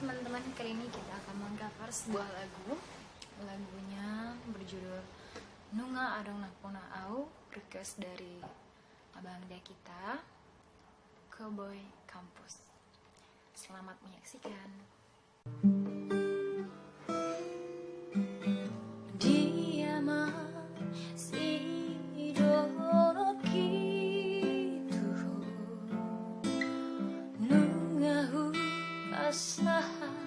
teman-teman, kali ini kita akan mengcover sebuah lagu. Lagunya berjudul Nunga Adong Napona Au, request dari abang dia kita, Cowboy Kampus. Selamat menyaksikan. Dia masih hidup gitu, nungahu asahan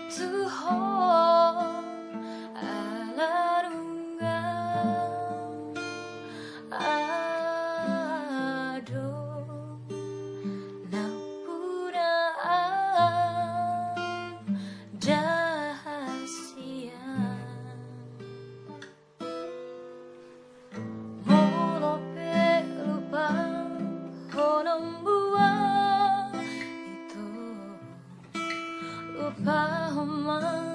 Tuhan ala nungang adong napunaan dahasian molope lupang honong buah itu lupa homa